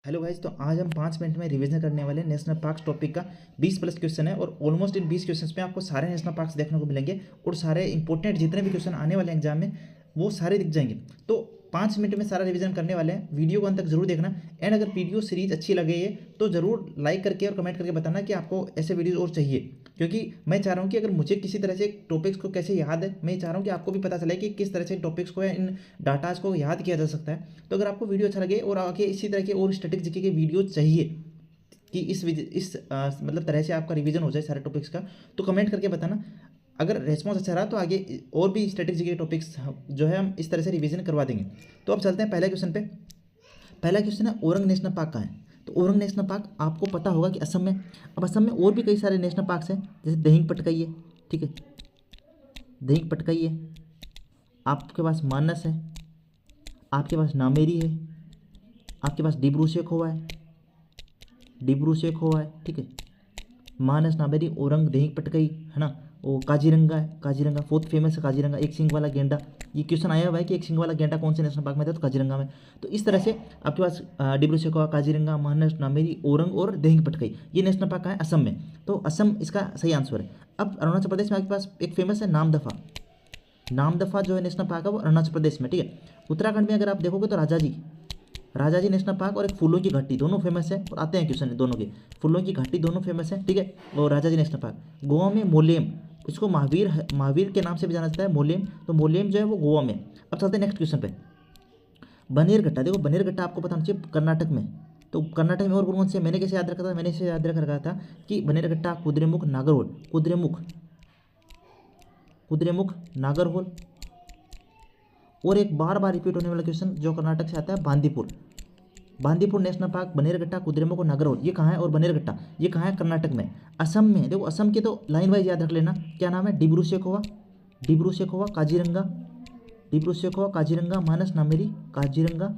Hello guys, तो आज हम 5 मिनट में रिवीजन करने वाले हैं नेशनल पार्क्स टॉपिक का। 20+ क्वेश्चन है और ऑलमोस्ट इन 20 क्वेश्चंस में आपको सारे नेशनल पार्क्स देखने को मिलेंगे और सारे इंपॉर्टेंट जितने भी क्वेश्चन आने वाले एग्जाम में वो सारे दिख जाएंगे। तो 5 मिनट में सारा रिवीजन करने वाले हैं। वीडियो को अंत तक जरूर देखना एंड अगर वीडियो सीरीज अच्छी लगे है तो ज़रूर लाइक करके और कमेंट करके बताना कि आपको ऐसे वीडियोज़ और चाहिए, क्योंकि मैं चाह रहा हूँ कि अगर मुझे किसी तरह से टॉपिक्स को कैसे याद है, मैं चाह रहा हूँ कि आपको भी पता चले कि किस तरह से टॉपिक्स को या इन डाटाज को याद किया जा सकता है। तो अगर आपको वीडियो अच्छा लगे और आगे इसी तरह के और स्टैटिक जीके के वीडियो चाहिए कि मतलब तरह से आपका रिवीजन हो जाए सारे टॉपिक्स का, तो कमेंट करके बताना। अगर रेस्पॉन्स अच्छा रहा तो आगे और भी स्टैटिक जीके के टॉपिक्स जो है हम इस तरह से रिवीजन करवा देंगे। तो अब चलते हैं पहले क्वेश्चन पे। पहला क्वेश्चन है औरंग नेशनल पार्क कहाँ है। तो औरंग नेशनल पार्क आपको पता होगा कि असम में। अब असम में और भी कई सारे नेशनल पार्क्स हैं, जैसे दहिंग पटकाई है, ठीक है, दहिंग पटकाई है, आपके पास मानस है, आपके पास नामेरी है, आपके पास डिब्रू सेखोवा है, डिब्रू सेखोवा है, ठीक है, मानस नामेरी औरंग दहिंग पटकाई है ना। वो काजीरंगा है, काजीरंगा बहुत फेमस है, काजीरंगा एक सिंग वाला गेंडा। ये क्वेश्चन आया हुआ है कि एक सिंग वाला गेंडा कौन से नेशनल पार्क में था, तो काजीरंगा में। तो इस तरह से आपके पास डिब्रू सेखोवा, काजीरंगा, मानस नामेरी, औरंग और दहिंग पटकाई, ये नेशनल पार्क है असम में। तो असम इसका सही आंसर है। अब अरुणाचल प्रदेश में आपके पास एक फेमस है नामदफा। नामदफा जो है नेशनल पार्क है वो अरुणाचल प्रदेश में, ठीक है। उत्तराखंड में अगर आप देखोगे तो राजाजी, राजाजी नेशनल पार्क और एक फूलों की घाटी, दोनों फेमस है और आते हैं क्वेश्चन दोनों के। फूलों की घाटी दोनों फेमस है, ठीक है, और राजाजी नेशनल पार्क। गोवा में मोलेम, इसको महावीर के नाम से भी जाना जाता है, मोलेम। तो मोलेम जो है वो गोवा में। अब चलते हैं नेक्स्ट क्वेश्चन पे। बनेरघट्टा, देखो बनेरघट्टा आपको पता होना चाहिए कर्नाटक में। तो कर्नाटक में और कौन से, मैंने कैसे याद रखा था, मैंने इसे याद रखा था कि बनेरघट्टा, कुद्रेमुख, नागरहोल, कुद्रेमुख, कुद्रेमुख, नागरहोल। और एक बार बार रिपीट होने वाला क्वेश्चन जो कर्नाटक से आता है, बांदीपुर। बांदीपुर नेशनल पार्क, बनेरघट्टा, कुद्रेमुख और नागरहोल, ये कहाँ है, और बनेरघट्टा ये कहाँ है, कर्नाटक में। असम में देखो, असम के तो लाइन वाइज याद रख लेना, क्या नाम है, डिब्रू सेखोवा, डिब्रू सेखोवा, काजीरंगा, डिब्रू सेखोवा, काजीरंगा, मानस नामेरी, काजीरंगा,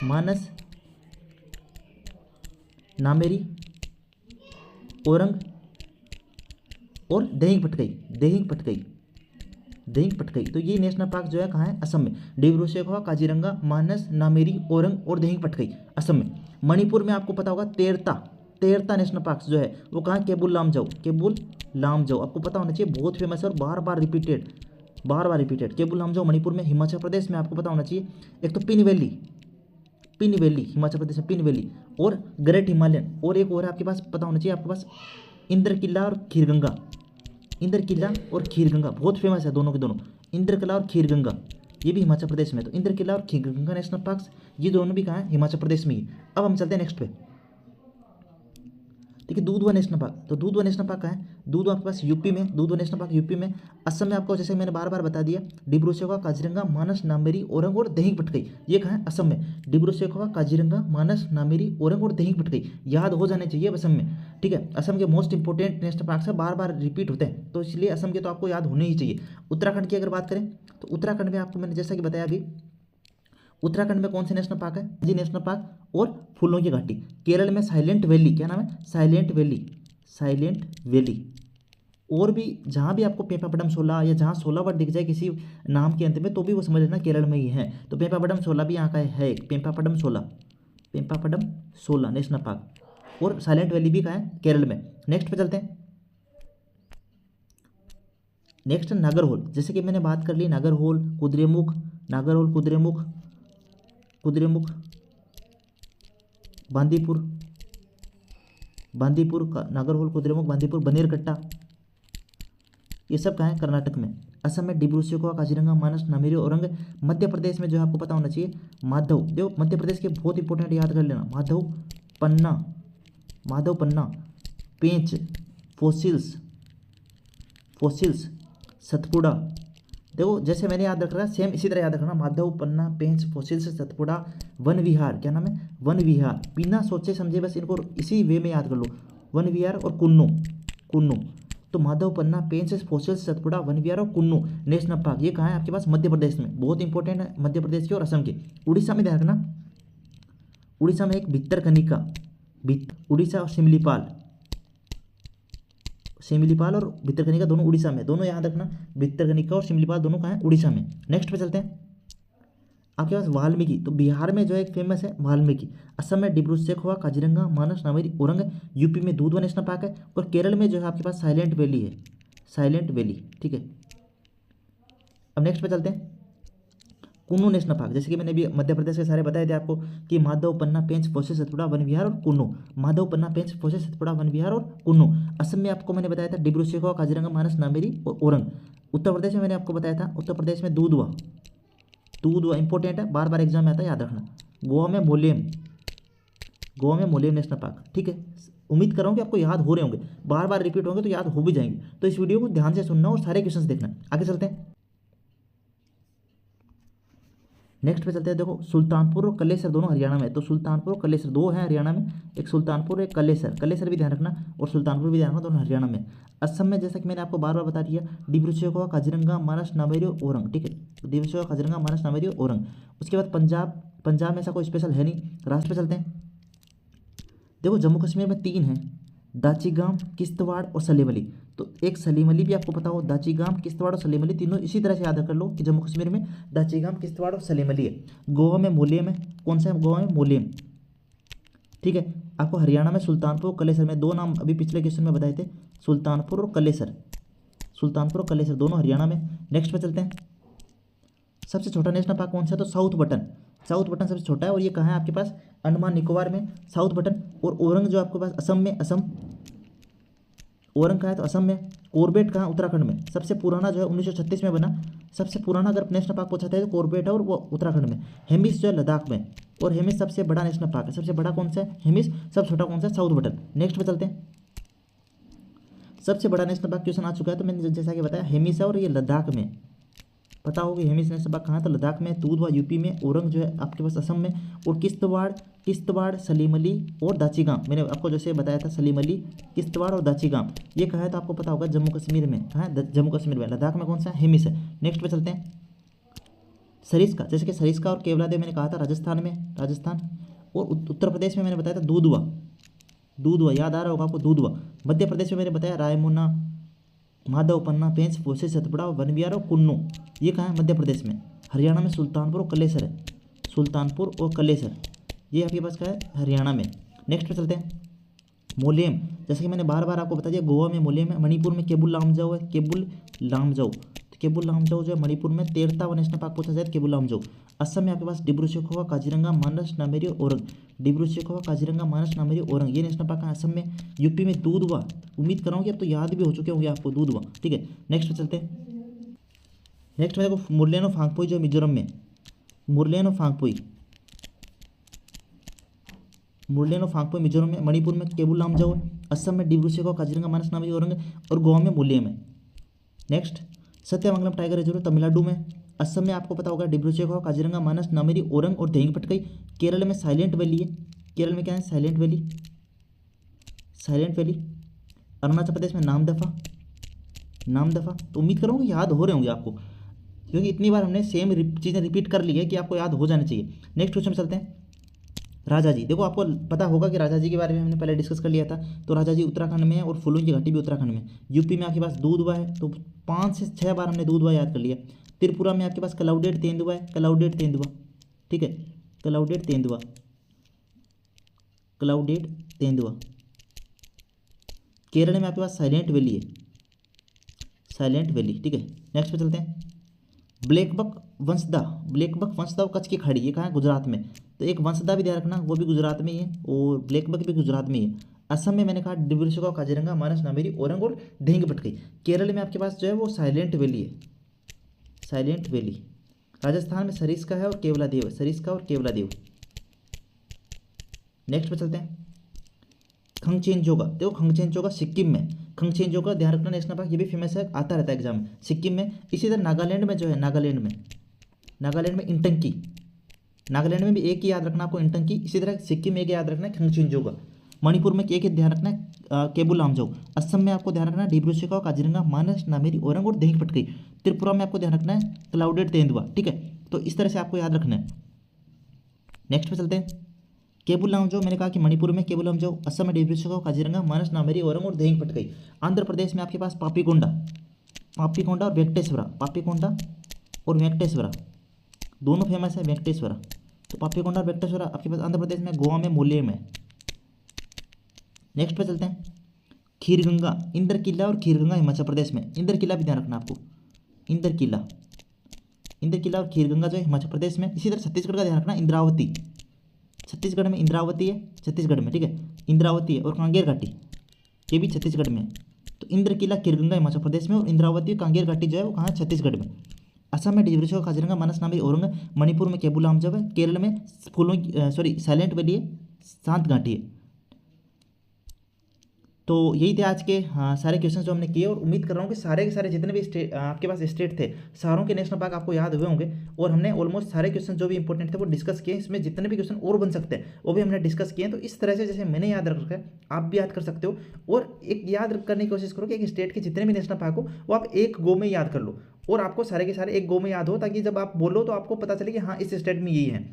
मानस नामेरी, औरंग और दहिंग पटकई, दहिंग पटकई, दहिंग पटकई। तो ये नेशनल पार्क जो है कहाँ है, असम में। डिब्रू सेखोवा, काजीरंगा, मानस नामेरी, औरंग और दहिंग पटकई, असम में। मणिपुर में आपको पता होगा तेरता, तेरता नेशनल पार्क जो है वो कहाँ, केबुल लामजाओ, केबुल लामजाओ आपको पता होना चाहिए, बहुत फेमस है और बार बार रिपीटेड, बार बार रिपीटेड। केबुल लामजाओ मणिपुर में। हिमाचल प्रदेश में आपको पता होना चाहिए, एक तो पिन वैली, पिन वैली हिमाचल प्रदेश में, पिन वैली और ग्रेट हिमालयन। और एक और आपके पास पता होना चाहिए आपके पास, इंद्र किला और खीरगंगा, इंद्र किला और खीरगंगा बहुत फेमस है दोनों के दोनों, इंद्र किला और खीरगंगा, ये भी हिमाचल प्रदेश में। तो इंद्र किला और खीरगंगा नेशनल पार्क्स, ये दोनों भी कहाँ है, हिमाचल प्रदेश में ही। अब हम चलते हैं नेक्स्ट पे। ठीक है, दूधवा नेशनल पार्क। तो दूधवा नेशनल पार्क कहाँ है, दूधवा आपके पास यूपी में, दूधवा नेशनल पार्क यूपी में। असम में आपको जैसे मैंने बार बार बता दिया, डिब्रू सेखोवा, काजीरंगा, मानस नामेरी, औरंग और दहिंग पटकई, ये कहाँ है, असम में। डिब्रू सेखोवा, काजीरंगा, मानस नामेरी, औरंग और दहिंग पटकई याद हो जाने चाहिए असम में, ठीक है। असम के मोस्ट इंपॉर्टेंट नेशनल पार्क से बार बार रिपीट होते हैं, तो इसलिए असम के तो आपको याद होने ही चाहिए। उत्तराखंड की अगर बात करें तो उत्तराखंड में आपको मैंने जैसा कि बताया अभी, उत्तराखंड में कौन से नेशनल पार्क है, जी नेशनल पार्क और फूलों की घाटी। केरल में साइलेंट वैली, क्या नाम है, साइलेंट वैली, साइलेंट वैली। और भी जहाँ भी आपको पेपापडम शोला या जहाँ शोला वर्ड दिख जाए किसी नाम के अंत में, तो भी वो समझ लेना केरल में ही है। तो पेपापडम शोला भी यहाँ का है एक, पेपापडम शोला, पेपापडम शोला नेशनल पार्क। और साइलेंट वैली भी कहाँ है, केरल में। नेक्स्ट पे चलते हैं। नेक्स्ट नागरहोल, जैसे कि मैंने बात कर ली, नागरहोल, कुद्रेमुख, नागरहोल, कुद्रेमुख, कुद्रेमुख, बांदीपुर, बांदीपुर का नागरहोल, कुद्रेमुख, बांदीपुर, बनेरघट्टा, ये सब कहाँ है, कर्नाटक में। असम में डिब्रू सेखोवा, काजीरंगा, मानस नामेरी, औरंग। मध्य प्रदेश में जो है आपको पता होना चाहिए, माधव, देखो मध्य प्रदेश के बहुत इंपॉर्टेंट याद कर लेना, माधव, पन्ना, माधव पन्ना, पेंच, फोसिल्स, फोसिल्स, सतपुड़ा। देखो जैसे मैंने याद रख रहा है सेम इसी तरह याद रखना, माधव, पन्ना, पेंच, फोसिल्स, सतपुड़ा, वन विहार, क्या नाम है, वन विहार। बिना सोचे समझे बस इनको इसी वे में याद कर लो, वन विहार और कुन्नू, कुन्नू। तो माधव, पन्ना, पेंच, फोसिल्स, सतपुड़ा, वन विहार और कुन्नू नेशनल पार्क, ये कहाँ है आपके पास, मध्य प्रदेश में। बहुत इंपॉर्टेंट है मध्य प्रदेश के और असम के। उड़ीसा में ध्यान रखना, उड़ीसा में एक भितरकनिका, उड़ीसा और सिमलीपाल, सिमलीपाल और भितरकनिका दोनों उड़ीसा में, दोनों याद रखना, भितरकनिका और सिमलीपाल दोनों कहाँ हैं, उड़ीसा में। नेक्स्ट पे चलते हैं। आपके पास वाल्मीकि, तो बिहार में जो है एक फेमस है वाल्मीकि, असम में डिब्रू सेखोवा, काजीरंगा, मानस, नामेरी, ओरंग है, यूपी में दूधवा नेशनल पार्क है, और केरल में जो है आपके पास साइलेंट वैली है, साइलेंट वैली। ठीक है, अब नेक्स्ट पे चलते हैं, कुन्नू नेशनल पार्क। जैसे कि मैंने अभी मध्य प्रदेश के सारे बताए थे आपको कि माधव, पन्ना, पेंच, फोसे, सतपुड़ा, वन विहार और कुन्नू। माधव, पन्ना, पेंच, फोसे, सतपुड़ा, वन विहार और कुन्नू। असम में आपको मैंने बताया था डिब्रू सेखोवा, काजीरंगा, मानस, नामेरी और ओरंग। उत्तर प्रदेश में मैंने आपको बताया था, उत्तर प्रदेश में दूधवा, दूधवा इंपॉर्टेंट है, बार बार एग्जाम में आता है, याद रखना। गोवा में मोलेम, गोवा में मोलेम नेशनल पार्क। ठीक है, उम्मीद कर रहा हूँ कि आपको याद हो रहे होंगे, बार बार रिपीट होंगे तो याद हो भी जाएंगे। तो इस वीडियो को ध्यान से सुनना और सारे क्वेश्चंस देखना। आगे चलते हैं, नेक्स्ट पे चलते हैं। देखो, सुल्तानपुर और कलेसर दोनों हरियाणा में, तो सुल्तानपुर और कलेसर दो हैं हरियाणा में, एक सुल्तानपुर एक कलेसर, कलेसर भी ध्यान रखना और सुल्तानपुर भी ध्यान रखना, दोनों हरियाणा में। असम में जैसा कि मैंने आपको बार बार बता दिया, डिब्रू सेखोवा, काजीरंगा, मानस, नामेरी और ओरंग। ठीक है, डिब्रू सेखोवा, काजीरंगा, मानस, नामेरी और ओरंग। उसके बाद पंजाब, पंजाब में ऐसा कोई स्पेशल है नहीं। राष्ट्र पे चलते हैं। देखो, जम्मू कश्मीर में तीन हैं, दाचीगाम, किश्तवाड़ और सलीम अली। तो एक सलीम अली भी आपको पता हो, दाचीगाम, किश्तवाड़ और सलीम अली तीनों इसी तरह से याद कर लो कि जम्मू कश्मीर में दाचीगाम, किश्तवाड़ और सलीम अली है। गोवा में मोलेम है, कौन सा है गोवा में मोलेम। ठीक है, आपको हरियाणा में सुल्तानपुर और कलेसर में दो नाम अभी पिछले क्वेश्चन में बताए थे, सुल्तानपुर और कलेसर, सुल्तानपुर और कलेसर दोनों हरियाणा में। नेक्स्ट पे चलते हैं, सबसे छोटा नेशनल पार्क कौन सा है, तो साउथ बटन, साउथ बटन सबसे छोटा है, और ये कहाँ है आपके पास, अंडमान निकोबार में साउथ बटन। और ओरंग जो आपके पास असम में, असम, ओरंग कहाँ है तो असम में। कॉर्बेट कहाँ, उत्तराखंड में। सबसे पुराना जो है 1936 में बना, सबसे पुराना अगर नेशनल पार्क पूछा जाए तो कॉर्बेट है, और वो उत्तराखंड में। हेमिस जो है लद्दाख में, और हेमिस सबसे बड़ा नेशनल पार्क है। सबसे बड़ा कौन सा है, हेमिस। सबसे छोटा कौन सा है, साउथ बटन। नेक्स्ट पे चलते हैं, सबसे बड़ा नेशनल पार्क क्वेश्चन आ चुका है, तो मैंने जैसा कि बताया हेमिस है, और ये लद्दाख में, पता होगी हेमिस नेशनल पार्क कहाँ है, तो लद्दाख में। दूधवा यूपी में, ओरंग जो है आपके पास असम में, और किश्तवाड़, किश्तवाड़, सलीम अली और दाचीगाम, मैंने आपको जैसे बताया था, सलीम अली, किश्तवाड़ और दाचीगाम, ये कहाँ है तो आपको पता होगा जम्मू कश्मीर में। कहाँ है, जम्मू कश्मीर में। लद्दाख में कौन सा, हेमिस है। नेक्स्ट पे चलते हैं, सरिस्का, जैसे कि सरिस्का और केवलादेव मैंने कहा था राजस्थान में, राजस्थान। और उत्तर प्रदेश में मैंने बताया था दूधवा, दूधवा याद आ रहा होगा आपको, दूधवा। मध्य प्रदेश में मैंने बताया रायमुना, माधव, पन्ना, पेंच, फोसे, सतपुड़ा, वन विहार और कुन्नू, ये कहाँ है, मध्य प्रदेश में। हरियाणा में सुल्तानपुर और कलेसर है, सुल्तानपुर और कलेसर, ये आपके पास क्या है, हरियाणा में। नेक्स्ट पे चलते हैं, मोलेम, जैसे कि मैंने बार बार आपको बता दिया, गोवा में मोलेम है, मणिपुर में केबुल लामजाओ है, केबुल लामजाओ, तो केबुल लामजाओ जो है मणिपुर में। तेरता नेशनल पार्क पूछा जाए तो केबुल लामजाओ। असम में आपके पास डिब्रू सेखोवा, काजीरंगा, मानस, नामेरी और ओरंग, डिब्रू सेखोवा, काजीरंगा, मानस, नामेरी, ओरंग, ये नेशनल पार्क है असम में। यूपी में दूधवा, उम्मीद कर रहा हूँ कि अब तो याद भी हो चुके होंगे आपको, दूधवा। ठीक है, नेक्स्ट पे चलते हैं। नेक्स्ट में देखो, मुरलेन और फांगपुई जो मिजोरम में, मुरलेन और फांगपुई, मुरलेन और फांगपुई मिजोरम में। मणिपुर में केबुल लामजाओ है, असम में डिब्रू सेखोवा, काजीरंगा, मानस, नामेरी, ओरंग, और गोवा में मोलेम है। Next, Sathyamangalam tiger reserve Tamil Nadu में। असम में आपको पता होगा डिब्रू सेखोवा, काजीरंगा, मानस, नामेरी, ओरंग और देंगपटकई। केरल में साइलेंट वैली है, केरल में क्या है, silent valley, silent valley. Arunachal Pradesh में नामदफा, नामदफा। तो उम्मीद करूँगा याद हो रहे होंगे आपको, क्योंकि इतनी बार हमने सेम चीज़ें रिपीट कर ली है कि आपको याद हो जाना चाहिए। नेक्स्ट क्वेश्चन चलते हैं, राजा जी। देखो, आपको पता होगा कि राजा जी के बारे में हमने पहले डिस्कस कर लिया था, तो राजा जी उत्तराखंड में है, और फुलुंग की घाटी भी उत्तराखंड में। यूपी में आपके पास दूधवा है, तो 5 से 6 बार हमने दूधवा याद कर लिया। त्रिपुरा में आपके पास क्लाउडेड तेंदुआ है, क्लाउडेड तेंदुआ। ठीक है, क्लाउडेड तेंदुआ, क्लाउडेड तेंदुआ। केरल में आपके पास साइलेंट वैली है, साइलेंट वैली। ठीक है, नेक्स्ट पे चलते हैं, ब्लैकबक वंशदा, ब्लैकबक वंशदा और कच्छ की खाड़ी, ये कहाँ है, गुजरात में। तो एक वंशदा भी ध्यान रखना, वो भी गुजरात में ही है, और ब्लैकबक भी गुजरात में ही है। असम में मैंने कहा डिब्रू सेखोवा, काजीरंगा, मानस, नामेरी, ओरंग और देंगपटकई। केरल में आपके पास जो है वो साइलेंट वैली है, साइलेंट वैली। राजस्थान में सरिस्का है और केवलादेव है, सरिस्का और केवलादेव। नेक्स्ट पे चलते हैं, खंगचेनजोगा। देखो, खंगचेनजोगा सिक्किम में, खंगचेनजोगा ध्यान रखना नेशनल पार्क, ये भी फेमस है, आता रहता है एग्जाम में, सिक्किम में। इसी तरह नागालैंड में जो है, नागालैंड में, नागालैंड में इंटंकी, नागालैंड में भी एक ही याद रखना आपको, इंटंकी। इसी तरह सिक्किम में एक याद रखना है, खंगचेनजोगा। मणिपुर में एक ध्यान रखना है, केबुल लामजाओ। असम में आपको ध्यान रखना है डिब्रू सेखोवा, काजीरंगा, मानस, नामेरी, ओरंग और देंगपटकई। त्रिपुरा में आपको ध्यान रखना है क्लाउडेड तेंदुआ। ठीक है, तो इस तरह से आपको याद रखना है। नेक्स्ट पे चलते हैं, केबुल लामजाओ, मैंने कहा कि मणिपुर में केबुल लामजाओ, असम में डिब्रू सेखोवा, काजीरंगा, मानस, नामेरी, ओरंग और देंगपटकई। आंध्र प्रदेश में आपके पास पापीकोंडा, पापीकोंडा और वेंकटेश्वरा, पापीकोंडा और वेंकटेश्वरा। दोनों फेमस है, वेंकटेश्वरा। तो पापीकोंडा और वेंकटेश्वरा आपके पास आंध्र प्रदेश में, गोवा में, मूल्य में। नेक्स्ट पे चलते हैं, खीरगंगा, इंद्र किला और खीरगंगा हिमाचल प्रदेश में। इंद्र किला भी ध्यान रखना आपको, इंद्र किला, इंद्र किला और खीरगंगा जो है हिमाचल प्रदेश में। इसी तरह छत्तीसगढ़ का ध्यान रखना, इंद्रावती, छत्तीसगढ़ में इंद्रावती है, छत्तीसगढ़ में, ठीक है, इंद्रावती है। और कांगेर घाटी, ये भी छत्तीसगढ़ में है। तो इंद्र किला खीरगंगा हिमाचल प्रदेश में, और इंद्रावती कांगेर घाटी जो है वो कहाँ है, छत्तीसगढ़ में। असम में डिब्रूगढ़ काजीरंगा मानस नामेरी औरंग, मणिपुर में केबुलाम जब है, केरल में फूलों सॉरी साइलेंट वैली है, शांत घाटी है। तो यही थे आज के सारे क्वेश्चन जो हमने किए, और उम्मीद कर रहा हूँ कि सारे के सारे जितने भी स्टेट आपके पास स्टेट थे, सारों के नेशनल पार्क आपको याद हुए होंगे। और हमने ऑलमोस्ट सारे क्वेश्चन जो भी इंपॉर्टेंट थे वो डिस्कस किए। इसमें जितने भी क्वेश्चन और बन सकते हैं वो भी हमने डिस्कस किए हैं। तो इस तरह से जैसे मैंने याद रख रखा है, आप भी याद कर सकते हो। और एक याद करने की कोशिश करो कि एक स्टेट के जितने भी नेशनल पार्क हो वो आप एक गो में याद कर लो, और आपको सारे के सारे एक गो में याद हो, ताकि जब आप बोलो तो आपको पता चले कि हाँ इस स्टेट में यही है।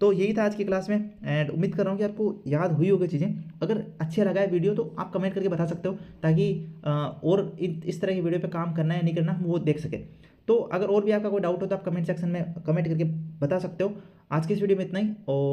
तो यही था आज की क्लास में, एंड उम्मीद कर रहा हूँ कि आपको याद हुई होगी चीज़ें। अगर अच्छा लगा है वीडियो तो आप कमेंट करके बता सकते हो, ताकि और इस तरह की वीडियो पे काम करना है नहीं करना वो देख सके। तो अगर और भी आपका कोई डाउट हो तो आप कमेंट सेक्शन में कमेंट करके बता सकते हो। आज की इस वीडियो में इतना ही, और